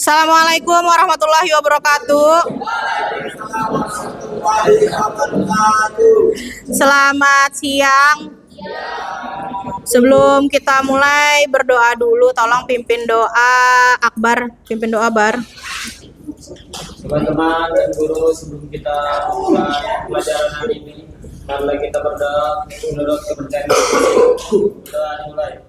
Assalamualaikum warahmatullahi wabarakatuh. Selamat siang. Sebelum kita mulai berdoa dulu, tolong pimpin doa Akbar, pimpin doa Bar. Teman-teman dan guru, sebelum kita mulai pelajaran hari ini, marilah kita berdoa menurut kepercayaan. Doa dimulai.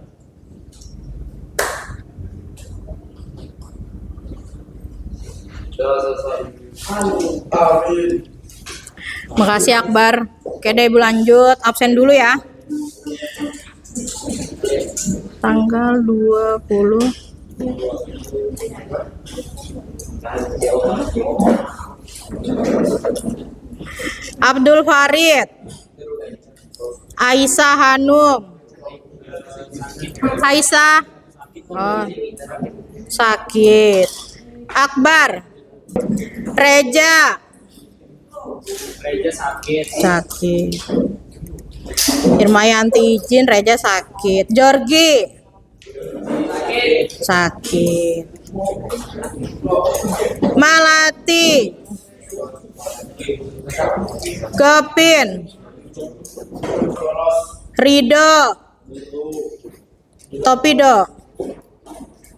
Doa selesai. Amin. Makasih Akbar. Oke deh, Ibu lanjut. Absen dulu ya. Tanggal 20. Abdul Farid, Aisyah Hanum, Aisyah, oh, sakit. Akbar, Reja, Reja sakit. sakit. Irmayanti izin, Reja sakit. Jorgi, sakit. Malati, Kepin, Rido, Topido,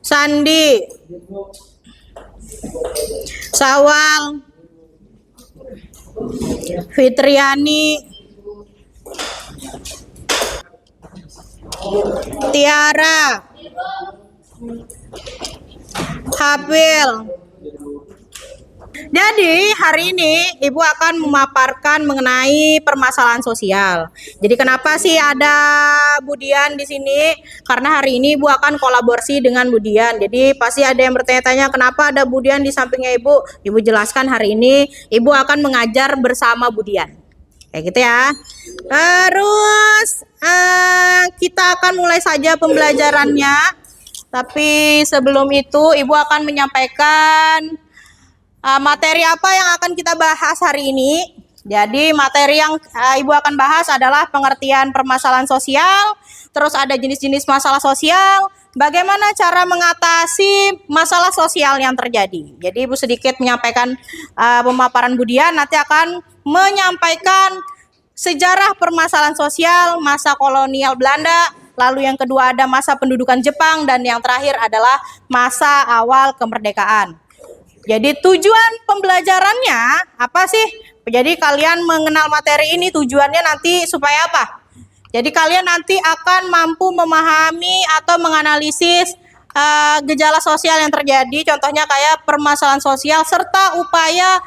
Sandi, Sawal, Fitriani, Tiara, Hafil. Jadi hari ini Ibu akan memaparkan mengenai permasalahan sosial. Jadi kenapa sih ada Budian di sini? Karena hari ini Ibu akan kolaborasi dengan Budian. Jadi pasti ada yang bertanya-tanya kenapa ada Budian di sampingnya Ibu. Ibu jelaskan hari ini Ibu akan mengajar bersama Budian. Kayak gitu ya. Terus kita akan mulai saja pembelajarannya. Tapi sebelum itu Ibu akan menyampaikan materi apa yang akan kita bahas hari ini. Jadi materi yang Ibu akan bahas adalah pengertian permasalahan sosial, terus ada jenis-jenis masalah sosial, bagaimana cara mengatasi masalah sosial yang terjadi. Jadi Ibu sedikit menyampaikan pemaparan Budian, nanti akan menyampaikan sejarah permasalahan sosial masa kolonial Belanda, lalu yang kedua ada masa pendudukan Jepang, dan yang terakhir adalah masa awal kemerdekaan. Jadi tujuan pembelajarannya apa sih? Jadi kalian mengenal materi ini tujuannya nanti supaya apa? Jadi kalian nanti akan mampu memahami atau menganalisis gejala sosial yang terjadi, contohnya kayak permasalahan sosial serta upaya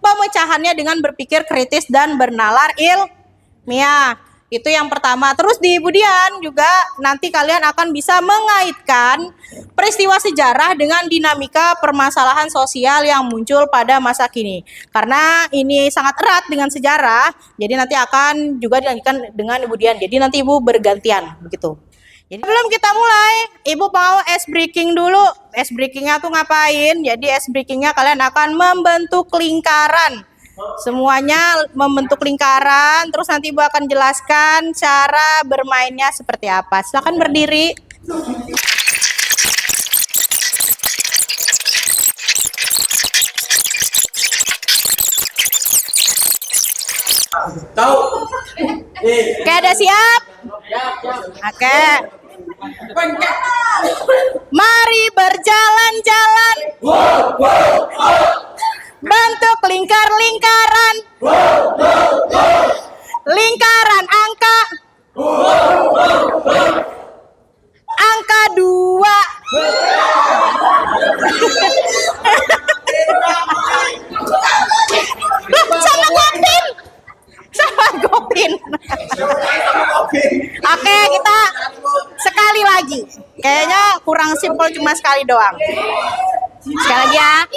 pemecahannya dengan berpikir kritis dan bernalar ilmiah. Itu yang pertama. Terus di Budian juga nanti kalian akan bisa mengaitkan peristiwa sejarah dengan dinamika permasalahan sosial yang muncul pada masa kini. Karena ini sangat erat dengan sejarah, jadi nanti akan juga dilanjutkan dengan Budian. Jadi nanti Ibu bergantian begitu. Jadi sebelum kita mulai, Ibu mau ice breaking dulu. Ice breakingnya tuh ngapain? Jadi ice breakingnya kalian akan membentuk lingkaran. Semuanya membentuk lingkaran, terus nanti Ibu akan jelaskan cara bermainnya seperti apa. Silakan berdiri. Tahu? Oke, ada siap? Oke. Mari berjalan-jalan. Bentuk lingkar-lingkaran. Lingkaran angka. Angka 2. Sama Gopin. Sama Gopin. Oke, kita sekali lagi. Kayaknya kurang simpel, cuma sekali doang. Sekali lagi ya.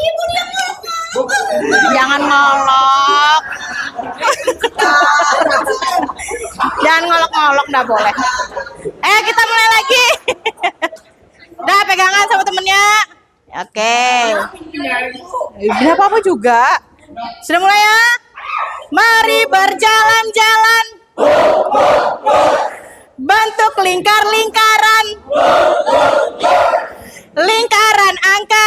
Jangan ngolok. Jangan ngolok-ngolok, dah boleh. Kita mulai lagi. Udah pegangan sama temennya. Oke. Tidak apa-apa juga. Sudah mulai ya? Mari berjalan-jalan. Bentuk lingkar-lingkaran. Lingkaran angka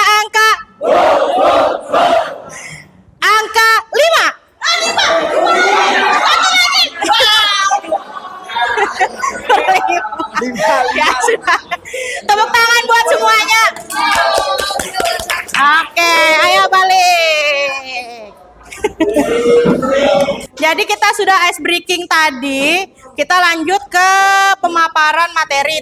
Ya sudah. Tepuk tangan buat semuanya. Oke, ayo balik. Jadi kita sudah ice breaking tadi. Kita lanjut ke pemaparan materi.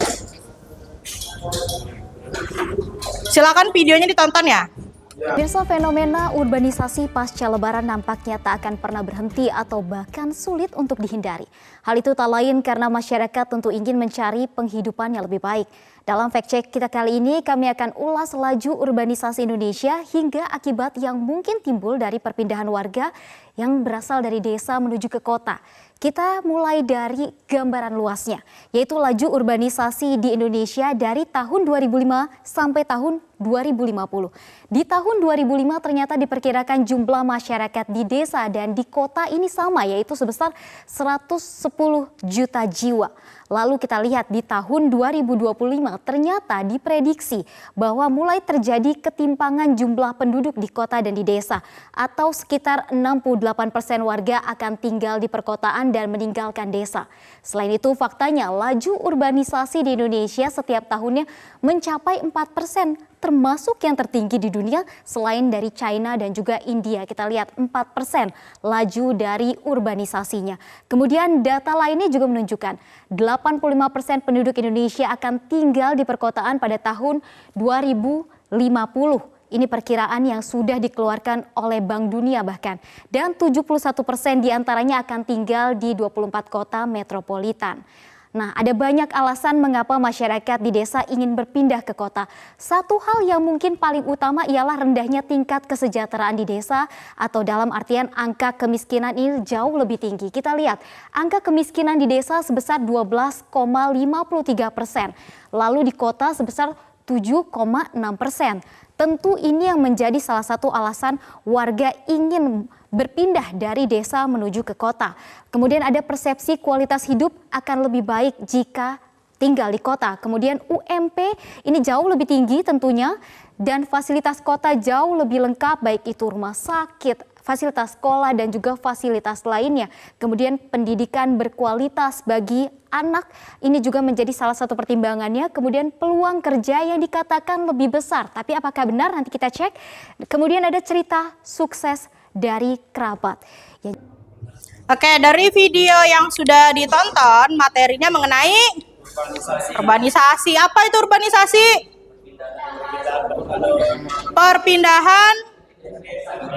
Silakan videonya ditonton ya. Pemirsa, fenomena urbanisasi pasca Lebaran nampaknya tak akan pernah berhenti atau bahkan sulit untuk dihindari. Hal itu tak lain karena masyarakat tentu ingin mencari penghidupan yang lebih baik. Dalam fact check kita kali ini, kami akan ulas laju urbanisasi Indonesia hingga akibat yang mungkin timbul dari perpindahan warga yang berasal dari desa menuju ke kota. Kita mulai dari gambaran luasnya, yaitu laju urbanisasi di Indonesia dari tahun 2005 sampai tahun 2050. Di tahun 2005 ternyata diperkirakan jumlah masyarakat di desa dan di kota ini sama, yaitu sebesar 110 juta jiwa. Lalu kita lihat di tahun 2025 ternyata diprediksi bahwa mulai terjadi ketimpangan jumlah penduduk di kota dan di desa, atau sekitar 68% warga akan tinggal di perkotaan dan meninggalkan desa. Selain itu faktanya laju urbanisasi di Indonesia setiap tahunnya mencapai 4%, termasuk yang tertinggi di dunia selain dari China dan juga India. Kita lihat 4% laju dari urbanisasinya. Kemudian data lainnya juga menunjukkan 85% penduduk Indonesia akan tinggal di perkotaan pada tahun 2050. Ini perkiraan yang sudah dikeluarkan oleh Bank Dunia bahkan. Dan 71% diantaranya akan tinggal di 24 kota metropolitan. Nah, ada banyak alasan mengapa masyarakat di desa ingin berpindah ke kota. Satu hal yang mungkin paling utama ialah rendahnya tingkat kesejahteraan di desa, atau dalam artian angka kemiskinan ini jauh lebih tinggi. Kita lihat, angka kemiskinan di desa sebesar 12,53%, lalu di kota sebesar 7,6%. Tentu ini yang menjadi salah satu alasan warga ingin berpindah dari desa menuju ke kota. Kemudian ada persepsi kualitas hidup akan lebih baik jika tinggal di kota. Kemudian UMP ini jauh lebih tinggi tentunya, dan fasilitas kota jauh lebih lengkap, baik itu rumah sakit, fasilitas sekolah dan juga fasilitas lainnya. Kemudian pendidikan berkualitas bagi anak ini juga menjadi salah satu pertimbangannya. Kemudian peluang kerja yang dikatakan lebih besar. Tapi apakah benar? Nanti kita cek. Kemudian ada cerita sukses dari kerabat. Oke, dari video yang sudah ditonton, materinya mengenai urbanisasi. Apa itu urbanisasi? Perpindahan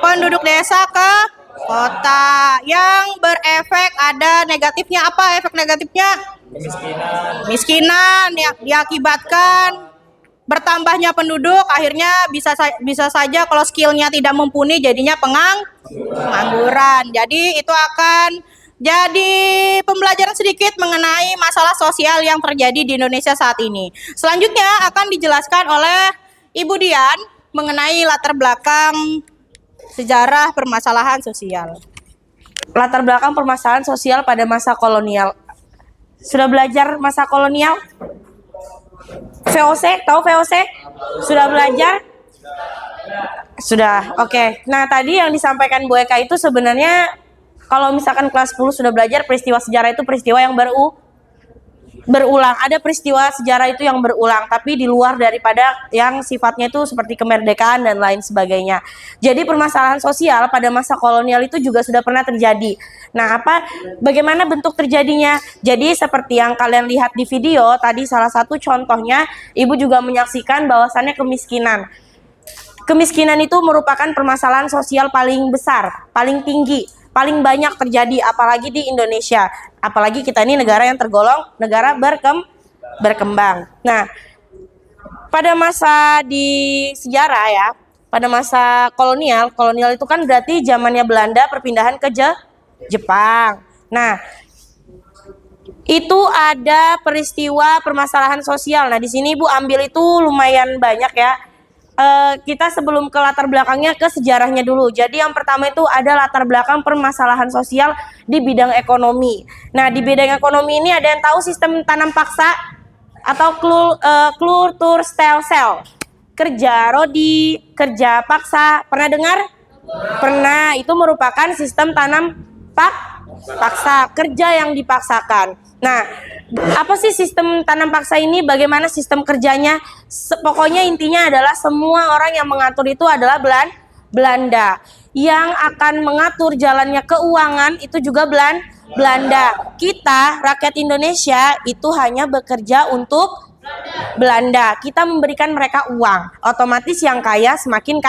penduduk desa ke kota yang berefek, ada negatifnya. Apa efek negatifnya? Miskinan yang diakibatkan bertambahnya penduduk, akhirnya bisa saja kalau skillnya tidak mumpuni jadinya pengangguran. Jadi itu akan jadi pembelajaran sedikit mengenai masalah sosial yang terjadi di Indonesia saat ini. Selanjutnya akan dijelaskan oleh Ibu Dian mengenai latar belakang sejarah permasalahan sosial. Latar belakang permasalahan sosial pada masa kolonial. Sudah belajar masa kolonial? VOC, tahu VOC? Sudah belajar? Sudah, oke. Nah, tadi yang disampaikan Bu Eka itu sebenarnya kalau misalkan kelas 10 sudah belajar, peristiwa sejarah itu peristiwa yang berulang. Ada peristiwa sejarah itu yang berulang, tapi di luar daripada yang sifatnya itu seperti kemerdekaan dan lain sebagainya. Jadi permasalahan sosial pada masa kolonial itu juga sudah pernah terjadi. Nah, bagaimana bentuk terjadinya? Jadi seperti yang kalian lihat di video tadi, salah satu contohnya, Ibu juga menyaksikan bahwasannya kemiskinan. Kemiskinan itu merupakan permasalahan sosial paling besar, paling tinggi, paling banyak terjadi, apalagi di Indonesia. Apalagi kita ini negara yang tergolong negara berkembang. Nah, pada masa di sejarah ya, pada masa kolonial itu kan berarti zamannya Belanda perpindahan ke Jepang. Nah, itu ada peristiwa permasalahan sosial. Nah, di sini Ibu ambil itu lumayan banyak ya. Kita sebelum ke latar belakangnya, ke sejarahnya dulu. Jadi yang pertama itu ada latar belakang permasalahan sosial di bidang ekonomi. Nah, di bidang ekonomi ini ada yang tahu sistem tanam paksa atau Klur-Tur-Stel-Sel. Kerja rodi, kerja paksa. Pernah dengar? Pernah. Itu merupakan sistem tanam paksa, kerja yang dipaksakan. Nah, apa sih sistem tanam paksa ini? Bagaimana sistem kerjanya? Pokoknya intinya adalah semua orang yang mengatur itu adalah Belanda. Yang akan mengatur jalannya keuangan itu juga Belanda. Kita, rakyat Indonesia, itu hanya bekerja untuk Belanda. Kita memberikan mereka uang. Otomatis yang kaya semakin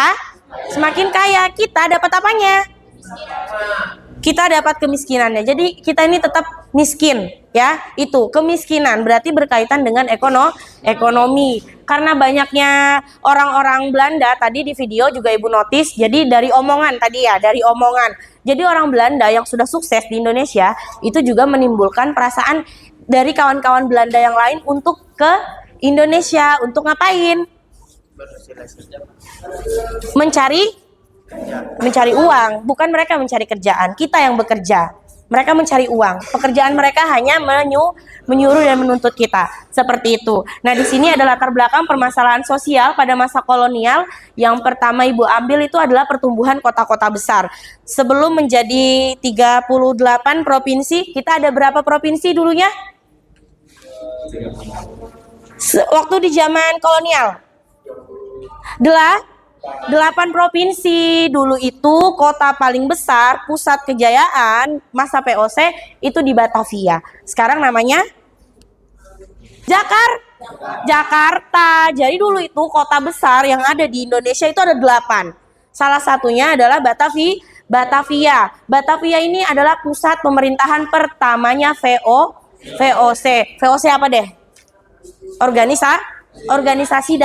kaya. Kita dapat apanya? Kita dapat kemiskinannya. Jadi kita ini tetap miskin, ya. Itu kemiskinan berarti berkaitan dengan ekonomi. Karena banyaknya orang-orang Belanda tadi di video juga Ibu notice. Jadi dari omongan tadi ya, dari omongan. Jadi orang Belanda yang sudah sukses di Indonesia itu juga menimbulkan perasaan dari kawan-kawan Belanda yang lain untuk ke Indonesia. Untuk ngapain? Mencari uang. Bukan mereka mencari kerjaan, kita yang bekerja. Mereka mencari uang. Pekerjaan mereka hanya menyuruh dan menuntut kita. Seperti itu. Nah, di sini ada latar belakang permasalahan sosial pada masa kolonial. Yang pertama Ibu ambil itu adalah pertumbuhan kota-kota besar. Sebelum menjadi 38 provinsi, kita ada berapa provinsi dulunya? Waktu di zaman kolonial. 8 provinsi. Dulu itu kota paling besar, pusat kejayaan masa POC itu di Batavia. Sekarang namanya Jakarta. Jadi dulu itu kota besar yang ada di Indonesia itu ada 8. Salah satunya adalah Batavia. Batavia ini adalah pusat pemerintahan pertamanya VOC. VOC apa deh? Organisasi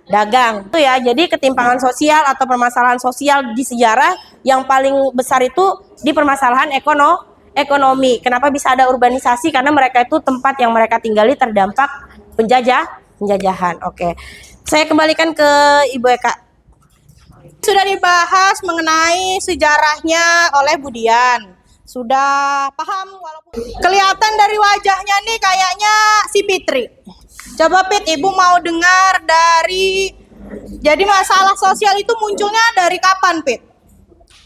dagang itu ya. Jadi ketimpangan sosial atau permasalahan sosial di sejarah yang paling besar itu di permasalahan ekonomi. Kenapa bisa ada urbanisasi? Karena mereka itu tempat yang mereka tinggali terdampak penjajahan. Oke. Saya kembalikan ke Ibu Eka. Sudah dibahas mengenai sejarahnya oleh Budian. Sudah paham walaupun kelihatan dari wajahnya nih kayaknya si Fitri. Coba Pit, Ibu mau dengar jadi masalah sosial itu munculnya dari kapan, Pit?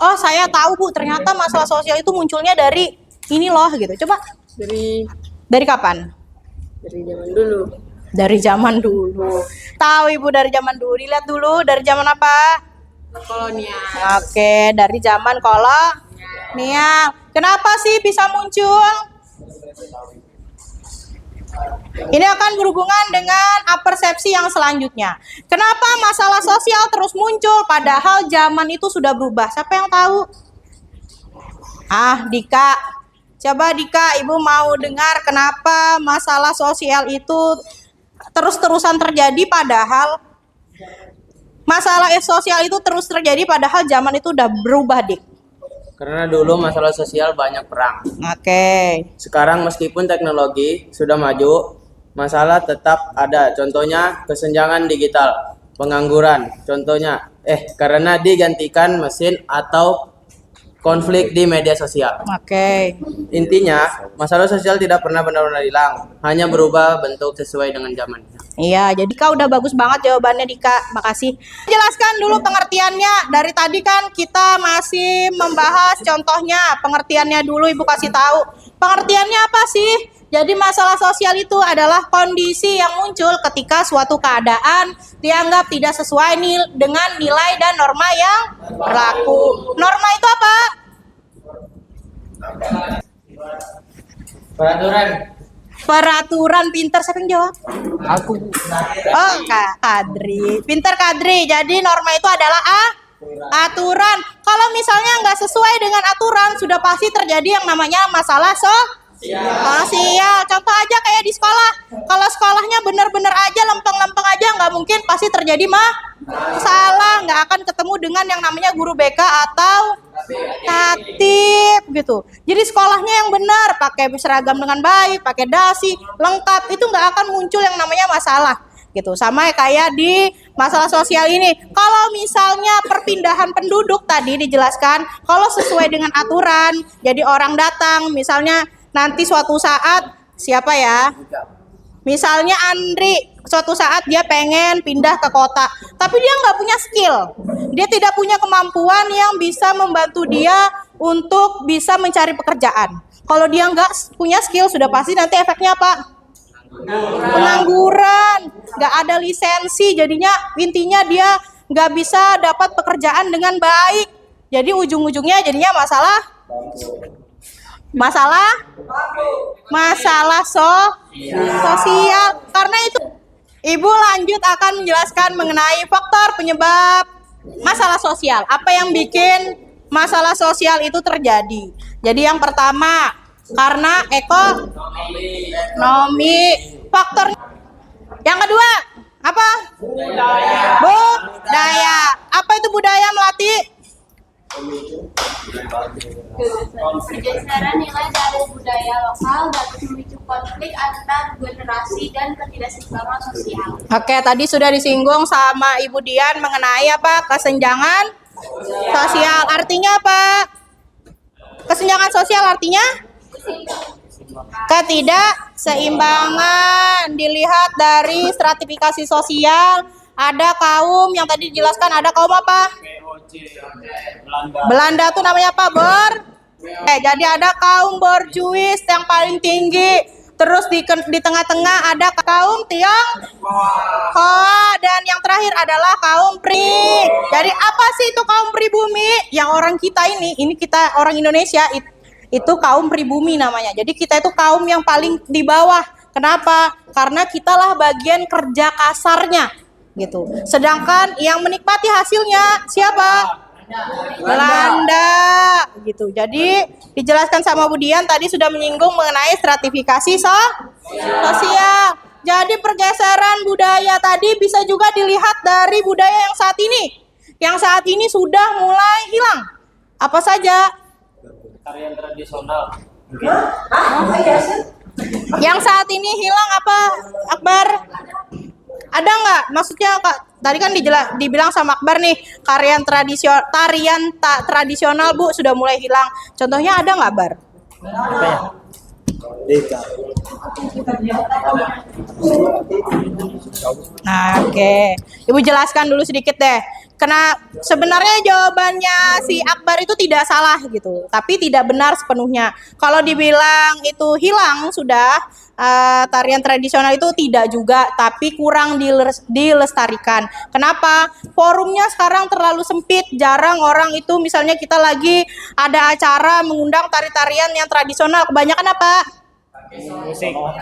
Oh, saya tahu Bu, ternyata masalah sosial itu munculnya dari ini loh gitu. Coba dari kapan? Dari zaman dulu. Dari zaman dulu. Tahu Ibu dari zaman dulu. Dilihat dulu dari zaman apa? Kolonial. Oke, dari zaman kolonial. Kenapa sih bisa muncul? Ini akan berhubungan dengan persepsi yang selanjutnya. Kenapa masalah sosial terus muncul padahal zaman itu sudah berubah? Siapa yang tahu? Dika. Coba Dika, Ibu mau dengar kenapa masalah sosial itu terus-terusan terjadi padahal zaman itu udah berubah, Dik. Karena dulu masalah sosial banyak perang. Oke. Sekarang meskipun teknologi sudah maju, masalah tetap ada. Contohnya kesenjangan digital, pengangguran. Contohnya karena digantikan mesin atau konflik di media sosial. Oke. Intinya, masalah sosial tidak pernah benar-benar hilang, hanya berubah bentuk sesuai dengan zamannya. Iya, jadi Kak udah bagus banget jawabannya Dika. Makasih. Jelaskan dulu pengertiannya. Dari tadi kan kita masih membahas contohnya. Pengertiannya dulu Ibu kasih tahu. Pengertiannya apa sih? Jadi masalah sosial itu adalah kondisi yang muncul ketika suatu keadaan dianggap tidak sesuai dengan nilai dan norma yang berlaku. Norma itu apa? Peraturan. Pinter, siapa yang jawab? Aku. Oh, Kak Kadri. Pinter Kadri. Jadi norma itu adalah aturan. Kalau misalnya nggak sesuai dengan aturan, sudah pasti terjadi yang namanya masalah sosial. Contoh aja kayak di sekolah. Kalau sekolahnya bener-bener aja, lempeng-lempeng aja, nggak mungkin pasti terjadi masalah. Nggak akan ketemu dengan yang namanya guru BK atau tatip gitu. Jadi sekolahnya yang benar, pakai seragam dengan baik, pakai dasi, lengkap, itu nggak akan muncul yang namanya masalah gitu. Sama kayak di masalah sosial ini. Kalau misalnya perpindahan penduduk tadi dijelaskan, kalau sesuai dengan aturan, jadi orang datang, misalnya nanti suatu saat siapa ya? Misalnya Andri, suatu saat dia pengen pindah ke kota, tapi dia nggak punya skill, dia tidak punya kemampuan yang bisa membantu dia untuk bisa mencari pekerjaan. Kalau dia nggak punya skill, sudah pasti nanti efeknya apa? Pengangguran, nggak ada lisensi, jadinya intinya dia nggak bisa dapat pekerjaan dengan baik. Jadi ujung-ujungnya jadinya masalah sosial. Karena itu Ibu lanjut akan menjelaskan mengenai faktor penyebab masalah sosial. Apa yang bikin masalah sosial itu terjadi? Jadi yang pertama karena ekonomi. Faktor yang kedua apa? Budaya. Apa itu budaya, Melati? Pergeseran nilai dari budaya lokal dapat memicu konflik antar generasi dan ketidakseimbangan sosial. Oke, tadi sudah disinggung sama Ibu Dian mengenai apa? Kesenjangan sosial. Artinya apa? Kesenjangan sosial artinya ketidakseimbangan. Dilihat dari stratifikasi sosial, ada kaum yang tadi dijelaskan, ada kaum apa? Belanda tuh namanya apa? Jadi ada kaum borjuis yang paling tinggi. Terus di tengah-tengah ada kaum Tionghoa, dan yang terakhir adalah kaum Pri. Jadi apa sih itu kaum pribumi? Yang orang kita ini kita orang Indonesia itu kaum pribumi namanya. Jadi kita itu kaum yang paling di bawah. Kenapa? Karena kitalah bagian kerja kasarnya gitu. Sedangkan yang menikmati hasilnya siapa? Belanda gitu. Jadi dijelaskan sama Bu Dian tadi sudah menyinggung mengenai stratifikasi sosial. Jadi pergeseran budaya tadi bisa juga dilihat dari budaya yang saat ini. Yang saat ini sudah mulai hilang. Apa saja? Tarian tradisional. Yang saat ini hilang apa, Akbar? Ada nggak? Maksudnya tadi kan dibilang sama Akbar nih, tarian tradisional Bu sudah mulai hilang. Contohnya ada nggak, Bar? Nah, oke. Ibu jelaskan dulu sedikit deh. Karena sebenarnya jawabannya si Akbar itu tidak salah gitu, tapi tidak benar sepenuhnya. Kalau dibilang itu hilang sudah, tarian tradisional itu tidak juga, tapi kurang dilestarikan. Kenapa? Forumnya sekarang terlalu sempit, jarang orang itu, misalnya kita lagi ada acara mengundang tari-tarian yang tradisional, kebanyakan apa?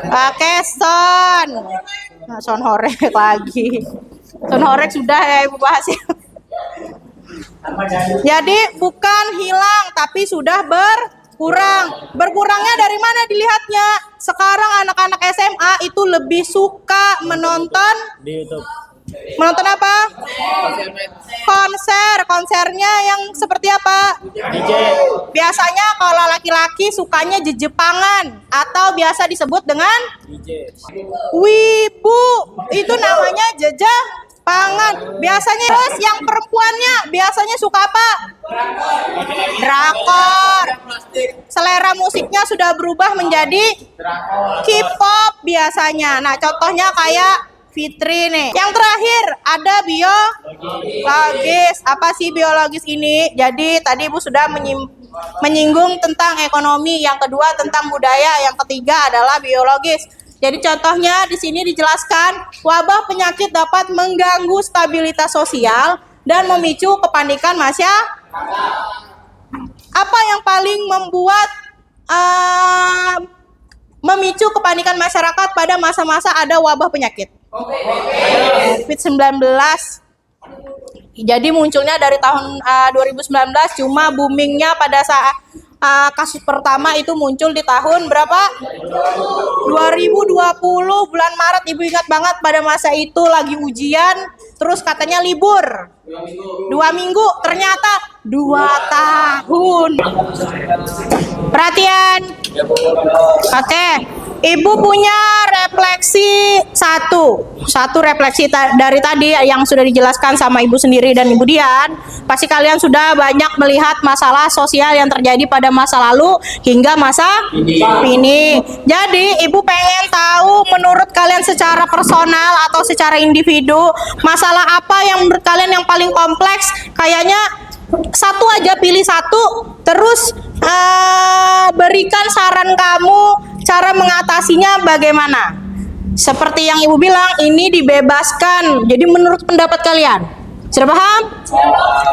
Pakai sound. Nah, sound horek lagi. Sound horek sudah ya Ibu bahas ya. Jadi bukan hilang tapi sudah berkurang. Berkurangnya dari mana dilihatnya? Sekarang anak-anak SMA itu lebih suka menonton Di YouTube. Menonton apa? Konsernya yang seperti apa? DJ. Biasanya kalau laki-laki sukanya Jepangan atau biasa disebut dengan DJ. wibu. Itu namanya Jepangan. Biasanya terus yang perempuannya biasanya suka apa? Drakor. Selera musiknya sudah berubah menjadi K-pop biasanya. Nah, contohnya kayak Fitri nih. Yang terakhir ada biologis. Apa sih biologis ini? Jadi tadi Ibu sudah menyinggung tentang ekonomi, yang kedua tentang budaya, yang ketiga adalah biologis. Jadi contohnya di sini dijelaskan wabah penyakit dapat mengganggu stabilitas sosial dan memicu kepanikan masyarakat. Apa yang paling membuat memicu kepanikan masyarakat pada masa-masa ada wabah penyakit? COVID-19. Jadi munculnya dari tahun 2019, cuma boomingnya pada saat kasus pertama itu muncul di tahun berapa? 2020 bulan Maret. Ibu ingat banget pada masa itu lagi ujian, terus katanya libur 2 minggu, ternyata 2 tahun. Perhatian. Oke, Ibu punya refleksi satu refleksi dari tadi yang sudah dijelaskan sama Ibu sendiri dan Ibu Dian. Pasti kalian sudah banyak melihat masalah sosial yang terjadi pada masa lalu hingga masa ini. Jadi Ibu pengen tahu menurut kalian secara personal atau secara individu, masalah apa yang menurut kalian yang paling kompleks? Kayaknya Satu aja, pilih satu, terus berikan saran kamu cara mengatasinya bagaimana. Seperti yang Ibu bilang, ini dibebaskan. Jadi menurut pendapat kalian, sudah paham?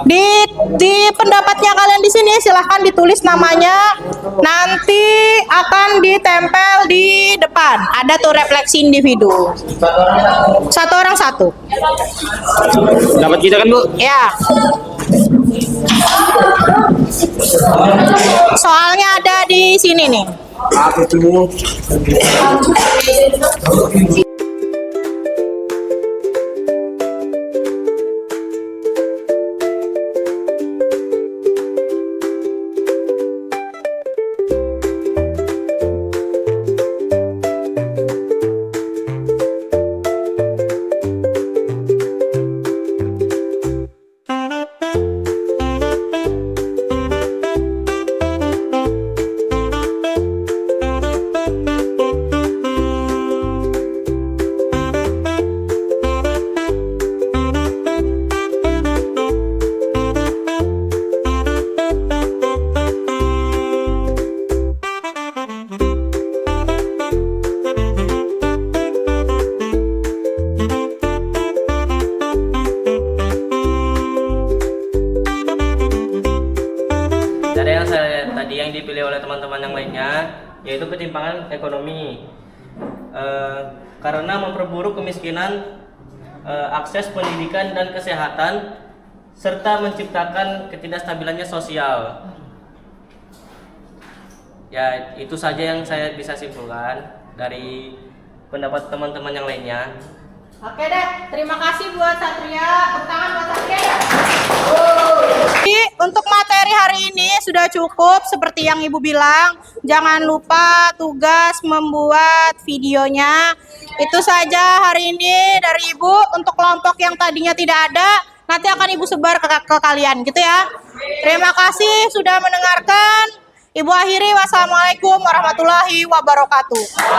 Di pendapatnya kalian di sini silahkan ditulis namanya. Nanti akan ditempel di depan. Ada tuh refleksi individu. Satu orang satu. Dapat kita kan, Bu? Ya. Soalnya ada di sini nih. Dari yang tadi yang dipilih oleh teman-teman yang lainnya, yaitu ketimpangan ekonomi. Karena memperburuk kemiskinan, akses pendidikan dan kesehatan, serta menciptakan ketidakstabilannya sosial. Ya, itu saja yang saya bisa simpulkan dari pendapat teman-teman yang lainnya. Oke deh, terima kasih buat Satria. Tepuk tangan buat Satria ya. Jadi, untuk materi hari ini sudah cukup seperti yang Ibu bilang. Jangan lupa tugas membuat videonya. Itu saja hari ini dari Ibu. Untuk kelompok yang tadinya tidak ada, nanti akan Ibu sebar ke kalian gitu ya. Terima kasih sudah mendengarkan. Ibu akhiri, wassalamualaikum warahmatullahi wabarakatuh.